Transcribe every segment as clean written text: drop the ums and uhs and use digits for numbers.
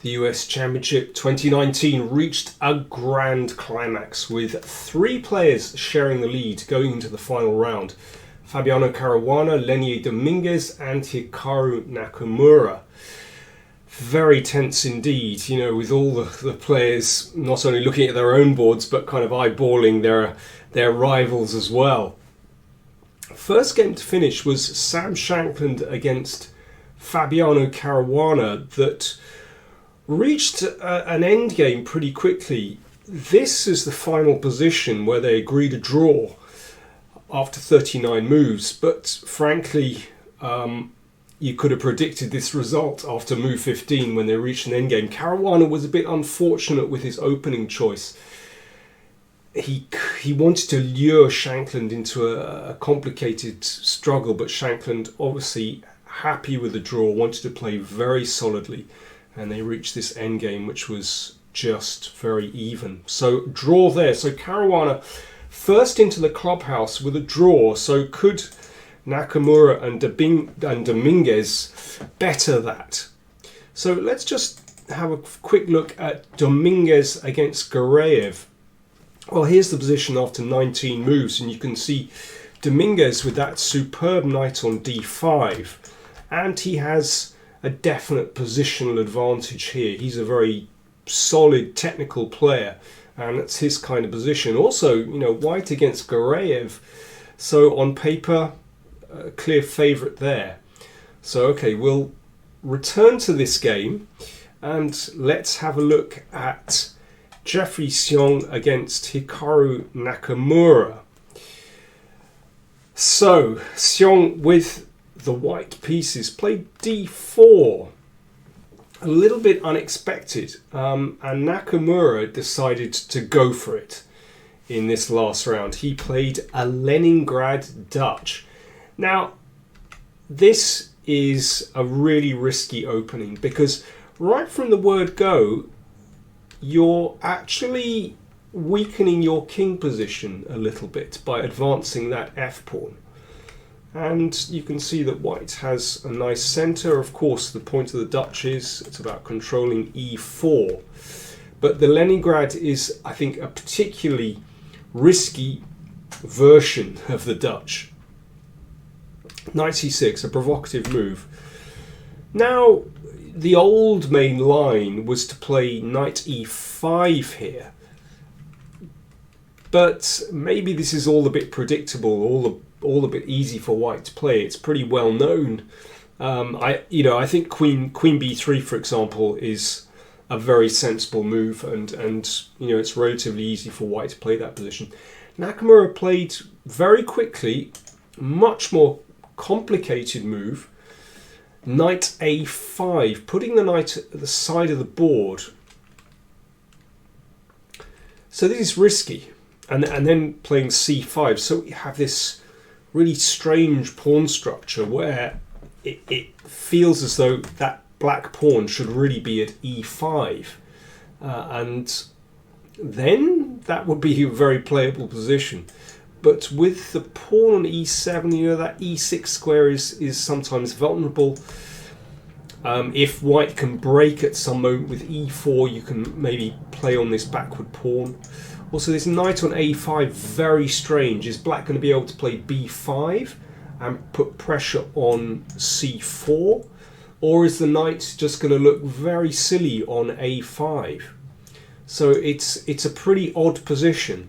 The US Championship 2019 reached a grand climax with 3 players sharing the lead going into the final round. Fabiano Caruana, Lenier Dominguez and Hikaru Nakamura. Very tense indeed, with all the players not only looking at their own boards but kind of eyeballing their rivals as well. First game to finish was Sam Shankland against Fabiano Caruana that reached an end game pretty quickly. This is the final position where they agreed a draw after 39 moves, but frankly you could have predicted this result after move 15 when they reached an endgame. Caruana was a bit unfortunate with his opening choice. He wanted to lure Shankland into a complicated struggle, but Shankland, obviously happy with the draw, wanted to play very solidly, and they reached this endgame which was just very even. So draw there. So Caruana first into the clubhouse with a draw. So could Nakamura and Dominguez better that? So let's just have a quick look at Dominguez against Gareev. Well, here's the position after 19 moves, and you can see Dominguez with that superb knight on d5, and he has a definite positional advantage here. He's a very solid technical player, and it's his kind of position. Also, white against Gareev, so on paper, a clear favourite there. So, okay, we'll return to this game, and let's have a look at Jeffrey Xiong against Hikaru Nakamura. So, Xiong with the white pieces played d4, a little bit unexpected, and Nakamura decided to go for it in this last round. He played a Leningrad Dutch. Now, this is a really risky opening because right from the word go, you're actually weakening your king position a little bit by advancing that f-pawn. And you can see that white has a nice centre. Of course, the point of the Dutch it's about controlling e4. But the Leningrad is, I think, a particularly risky version of the Dutch. Knight c6, a provocative move. Now, the old main line was to play knight e5 here. But maybe this is all a bit predictable, all a bit easy for white to play. It's pretty well known. I think queen b3, for example, is a very sensible move, and it's relatively easy for white to play that position. Nakamura played very quickly, much more complicated move, knight a5, putting the knight at the side of the board. So this is risky, and then playing c5. So we have this really strange pawn structure where it feels as though that black pawn should really be at e5, and then that would be a very playable position. But with the pawn on e7, that e6 square is sometimes vulnerable. If white can break at some moment with e4, you can maybe play on this backward pawn. Also, this knight on a5, very strange. Is black going to be able to play b5 and put pressure on c4? Or is the knight just going to look very silly on a5? So it's a pretty odd position.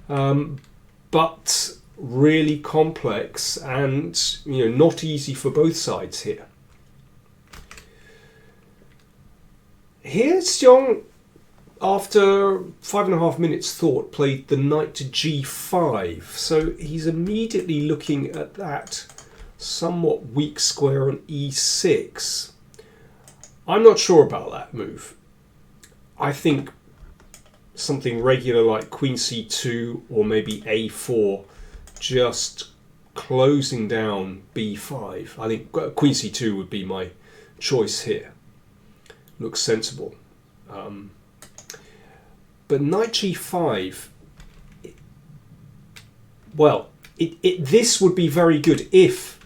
But really complex and not easy for both sides here. Here Xiong, after 5.5 minutes thought, played the knight to g5. So he's immediately looking at that somewhat weak square on e6. I'm not sure about that move. I think something regular like queen c2 or maybe a4, just closing down b5. I think queen c2 would be my choice here. Looks sensible. But knight g5, well, this would be very good if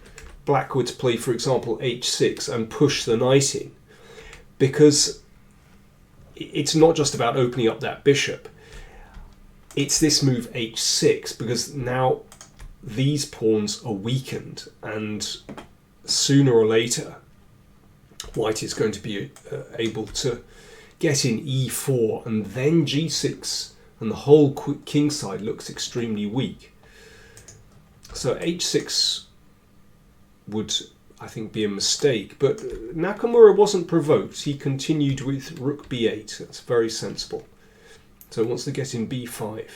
black were to play, for example, h6 and push the knight in, because it's not just about opening up that bishop. It's this move h6, because now these pawns are weakened, and sooner or later white is going to be able to get in e4, and then g6, and the whole king side looks extremely weak. So h6 would, I think, be a mistake, but Nakamura wasn't provoked. He continued with rook b8. That's very sensible. So he wants to get in b5.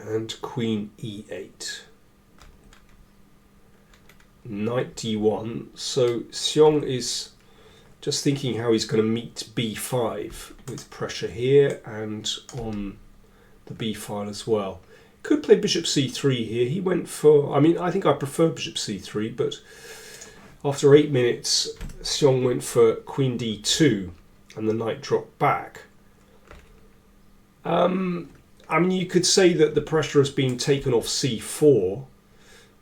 And queen e8. Knight d1. So Xiong is just thinking how he's going to meet b5 with pressure here and on the b file as well. Could play bishop c3 here. He went for, I mean, I think I prefer bishop c3, but after 8 minutes, Xiong went for queen d2, and the knight dropped back. I mean, you could say that the pressure has been taken off c4,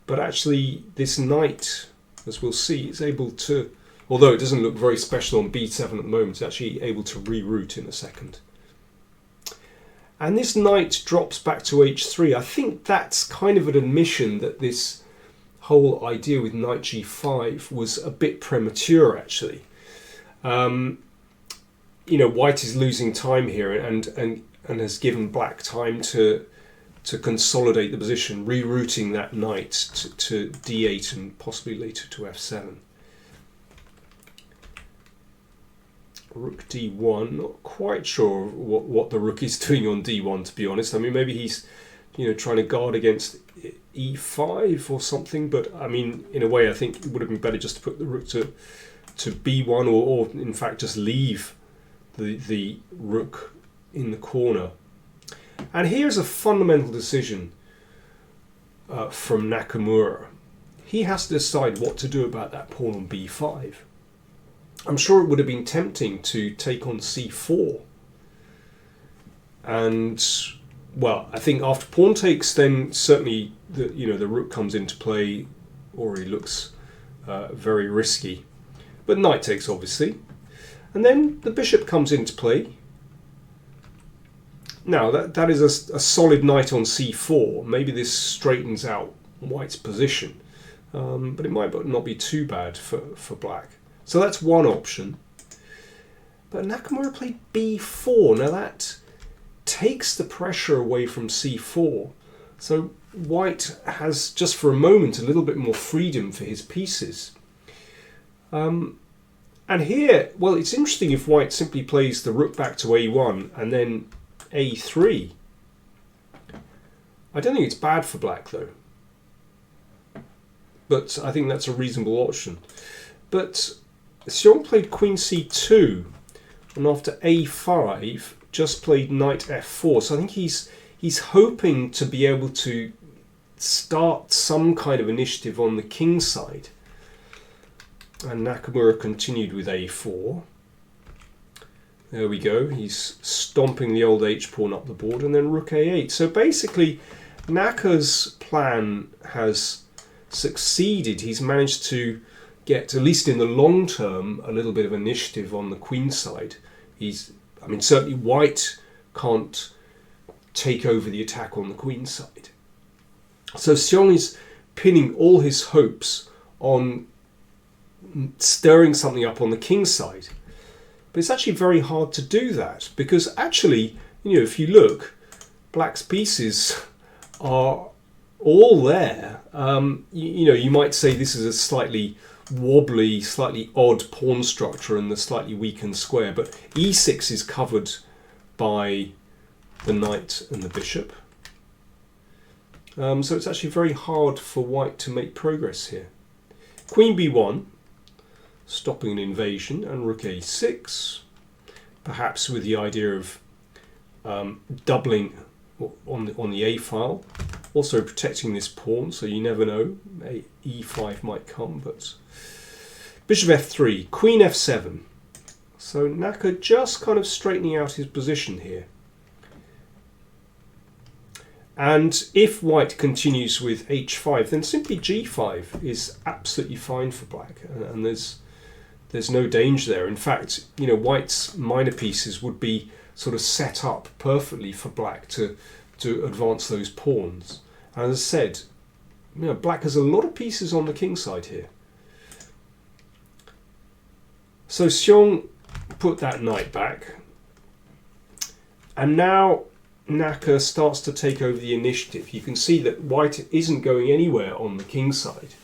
but actually this knight, as we'll see, is able to, although it doesn't look very special on b7 at the moment, it's actually able to reroute in a second. And this knight drops back to h3. I think that's kind of an admission that this whole idea with knight g5 was a bit premature, actually. You know, white is losing time here and has given black time to consolidate the position, rerouting that knight to d8 and possibly later to f7. Rook d1, not quite sure what the rook is doing on d1, to be honest. I mean, maybe he's, you know, trying to guard against e5 or something, but I mean, in a way, I think it would have been better just to put the rook to b1, or in fact just leave the rook in the corner. And here's a fundamental decision from Nakamura. He has to decide what to do about that pawn on b5. I'm sure it would have been tempting to take on c4. And, well, I think after pawn takes, then certainly the rook comes into play, or he looks very risky. But knight takes, obviously. And then the bishop comes into play. Now, that is a solid knight on c4. Maybe this straightens out white's position. But it might not be too bad for black. So that's one option. But Nakamura played b4. Now that takes the pressure away from c4. So white has, just for a moment, a little bit more freedom for his pieces. And here, well, it's interesting if white simply plays the rook back to a1 and then a3. I don't think it's bad for black, though. But I think that's a reasonable option. But Xiong played queen c2, and after a5 just played knight f4. So I think he's hoping to be able to start some kind of initiative on the king side. And Nakamura continued with a4. There we go. He's stomping the old h-pawn up the board, and then rook a8. So basically, Naka's plan has succeeded. He's managed to get, at least in the long term, a little bit of initiative on the queen side. I mean, certainly white can't take over the attack on the queen side. So Xiong is pinning all his hopes on stirring something up on the king side. But it's actually very hard to do that, because actually, you know, if you look, black's pieces are all there. You know, you might say this is a slightly wobbly, slightly odd pawn structure and the slightly weakened square, but e6 is covered by the knight and the bishop. So it's actually very hard for white to make progress here. Queen b1, stopping an invasion, and rook a6, perhaps with the idea of doubling on the a file, also protecting this pawn, so you never know, e5 might come, but bishop f3, queen f7. So Naka just kind of straightening out his position here. And if white continues with h5, then simply g5 is absolutely fine for black, and there's there's no danger there. In fact, you know, white's minor pieces would be sort of set up perfectly for black to advance those pawns. And as I said, you know, black has a lot of pieces on the king side here. So Xiong put that knight back, and now Naka starts to take over the initiative. You can see that white isn't going anywhere on the king side,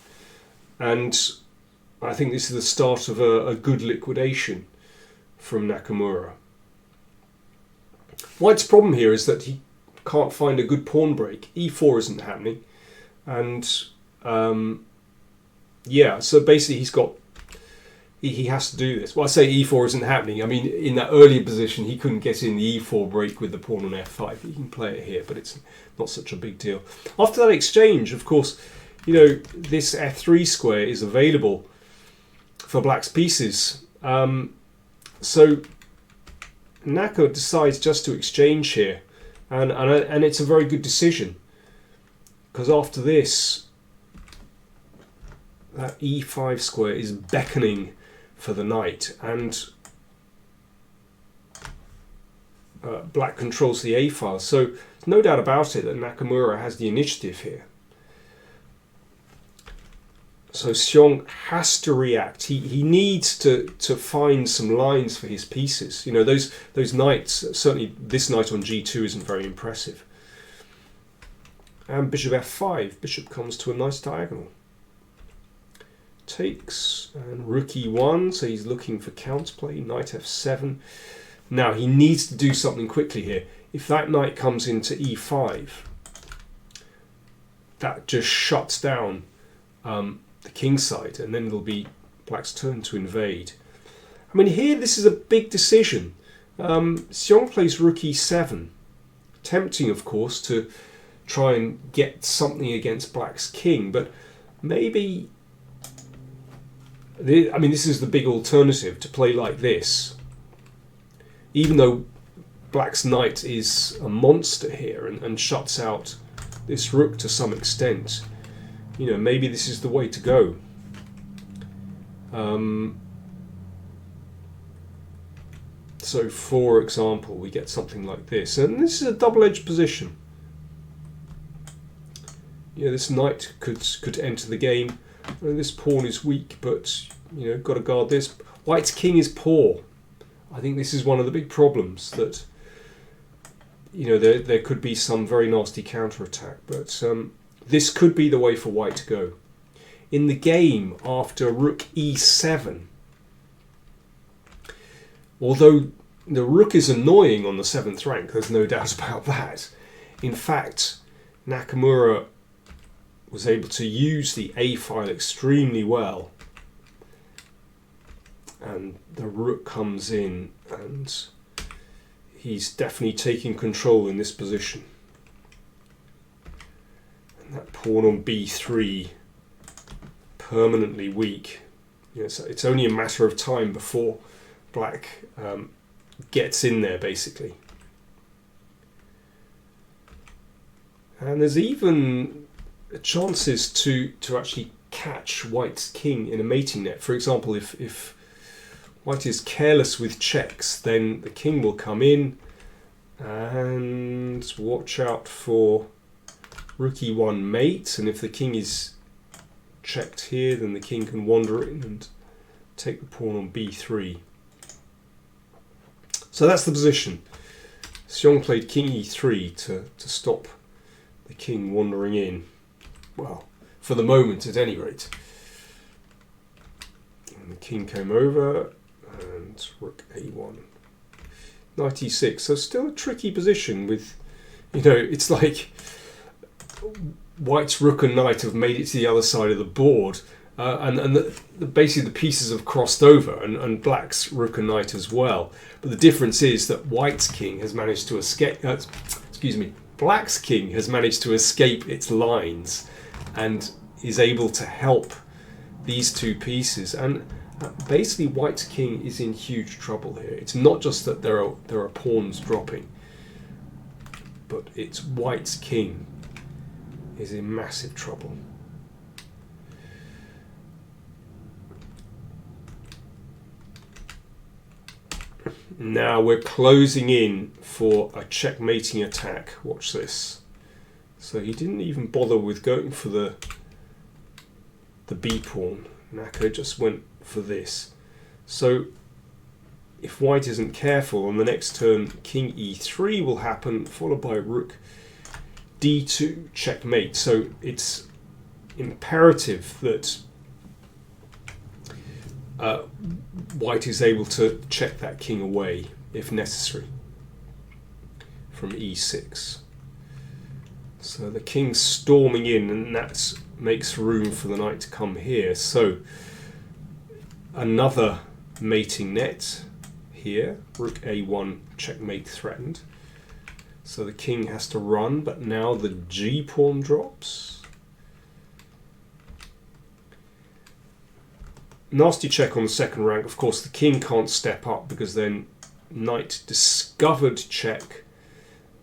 and I think this is the start of a good liquidation from Nakamura. White's problem here is that he can't find a good pawn break. e4 isn't happening, and yeah, so basically he has to do this. Well, I say e4 isn't happening. I mean, in that earlier position, he couldn't get in the e4 break with the pawn on f5. He can play it here, but it's not such a big deal. After that exchange, of course, you know, this f3 square is available for black's pieces. So Naka decides just to exchange here, and it's a very good decision, because after this, that e5 square is beckoning for the knight, and black controls the a file. So no doubt about it that Nakamura has the initiative here. So Xiong has to react. He needs to find some lines for his pieces. You know, those knights, certainly this knight on g2 isn't very impressive. And bishop f5, bishop comes to a nice diagonal. Takes, and rook e1, so he's looking for counterplay, knight f7. Now he needs to do something quickly here. If that knight comes into e5, that just shuts down the king side, and then it'll be black's turn to invade. I mean, here this is a big decision. Xiong plays rook e7, tempting of course to try and get something against black's king, but maybe, I mean, this is the big alternative, to play like this. Even though black's knight is a monster here and shuts out this rook to some extent, you know, maybe this is the way to go. So for example, we get something like this, and this is a double-edged position. You know, this knight could enter the game. This pawn is weak, but you know, got to guard this. White's king is poor. I think this is one of the big problems, that you know, there could be some very nasty counterattack, but this could be the way for white to go. In the game, after rook e7, although the rook is annoying on the 7th rank, there's no doubt about that. In fact, Nakamura was able to use the a file extremely well, and the rook comes in, and he's definitely taking control in this position. And that pawn on b3, permanently weak. You know, so it's only a matter of time before black gets in there, basically. And there's even chances to actually catch white's king in a mating net. For example, if white is careless with checks, then the king will come in, and watch out for rook e1 mate, and if the king is checked here, then the king can wander in and take the pawn on b3. So that's the position. Xiong played king e3 to stop the king wandering in. Well, for the moment at any rate. And the king came over, and rook a1. Knight e6, so still a tricky position with, you know, it's like white's rook and knight have made it to the other side of the board, and basically the pieces have crossed over, and black's rook and knight as well. But the difference is that white's king has managed to escape, black's king has managed to escape its lines and is able to help these two pieces. And basically white's king is in huge trouble here. It's not just that there are pawns dropping, but it's white's king is in massive trouble. Now we're closing in for a checkmating attack. Watch this. So he didn't even bother with going for the B pawn. Naka just went for this. So if white isn't careful, on the next turn king e3 will happen, followed by rook d2 checkmate. So it's imperative that white is able to check that king away if necessary from e6. So the king's storming in, and that makes room for the knight to come here. So another mating net here, rook a1 checkmate threatened. So the king has to run, but now the g pawn drops. Nasty check on the second rank. Of course, the king can't step up because then knight discovered check,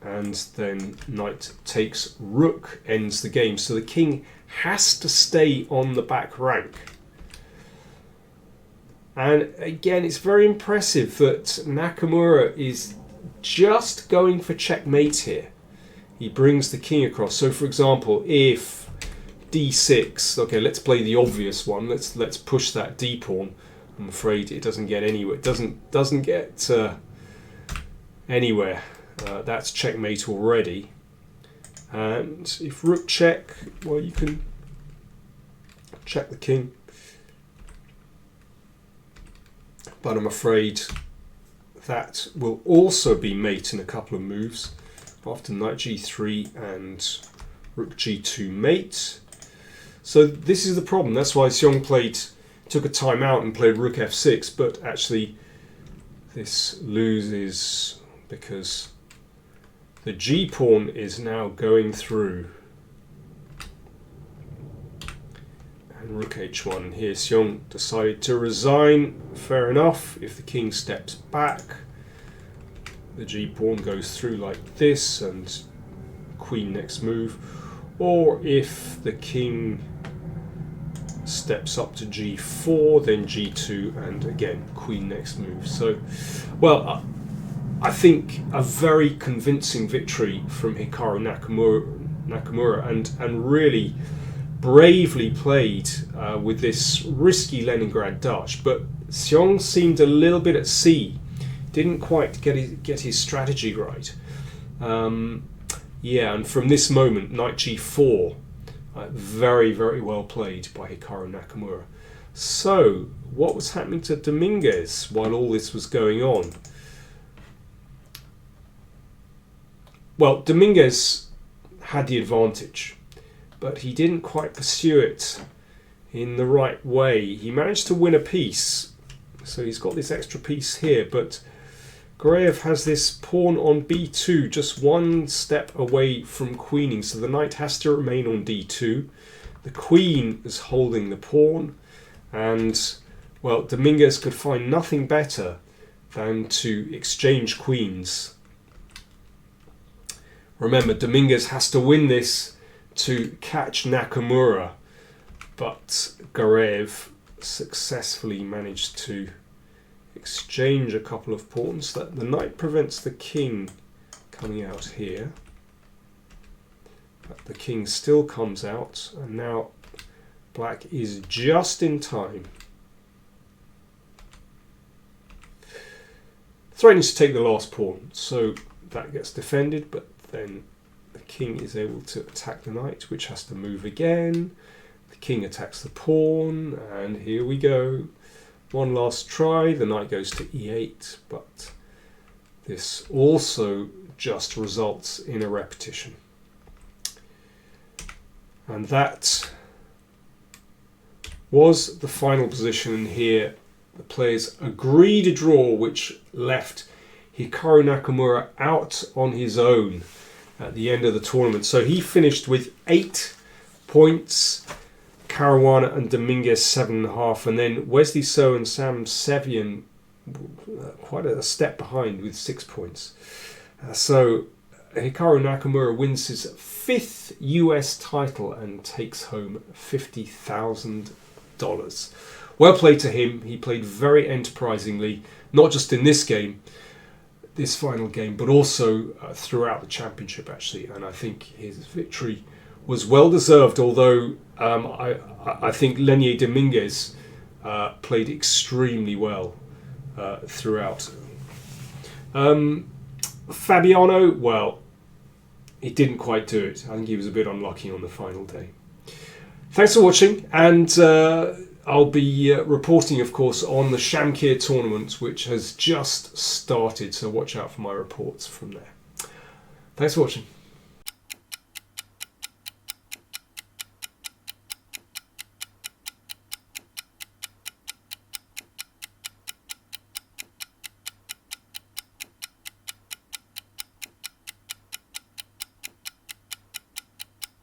and then knight takes rook, ends the game. So the king has to stay on the back rank. And again, it's very impressive that Nakamura is just going for checkmate here. He brings the king across. So for example, if d6, okay, let's play the obvious one. Let's push that d pawn. I'm afraid it doesn't get anywhere. It doesn't get anywhere. That's checkmate already. And if rook check, well, you can check the king. But I'm afraid that will also be mate in a couple of moves. After knight g3 and rook g2 mate. So this is the problem. That's why Xiong took a time out and played rook f6, but actually this loses because the g pawn is now going through. And rook h1, and here Xiong decided to resign. Fair enough. If the king steps back, the g pawn goes through like this, and queen next move. Or if the king steps up to g4, then g2, and again queen next move. So, well, I think a very convincing victory from Hikaru Nakamura, and really bravely played with this risky Leningrad Dutch. But Xiong seemed a little bit at sea, didn't quite get his strategy right. Yeah, and from this moment, knight g4, very, very well played by Hikaru Nakamura. So, what was happening to Dominguez while all this was going on? Well, Dominguez had the advantage, but he didn't quite pursue it in the right way. He managed to win a piece, so he's got this extra piece here, but Goreev has this pawn on b2, just one step away from queening, so the knight has to remain on d2. The queen is holding the pawn, and, well, Dominguez could find nothing better than to exchange queens. Remember, Dominguez has to win this to catch Nakamura, but Goreev successfully managed to exchange a couple of pawns. That the knight prevents the king coming out here, but the king still comes out, and now black is just in time. Threatening to take the last pawn, so that gets defended, but then the king is able to attack the knight, which has to move again. The king attacks the pawn, and here we go. One last try, the knight goes to e8, but this also just results in a repetition. And that was the final position. Here the players agreed a draw, which left Hikaru Nakamura out on his own at the end of the tournament. So he finished with 8 points. Caruana and Dominguez 7.5, and then Wesley So and Sam Sevian quite a step behind with 6 points. So Hikaru Nakamura wins his 5th US title and takes home $50,000. Well played to him. He played very enterprisingly, not just in this game, this final game, but also throughout the championship, actually. And I think his victory was well deserved, although I think Lenier Dominguez played extremely well throughout. Fabiano, well, he didn't quite do it. I think he was a bit unlucky on the final day. Thanks for watching, and I'll be reporting, of course, on the Shamkir tournament, which has just started, so watch out for my reports from there. Thanks for watching.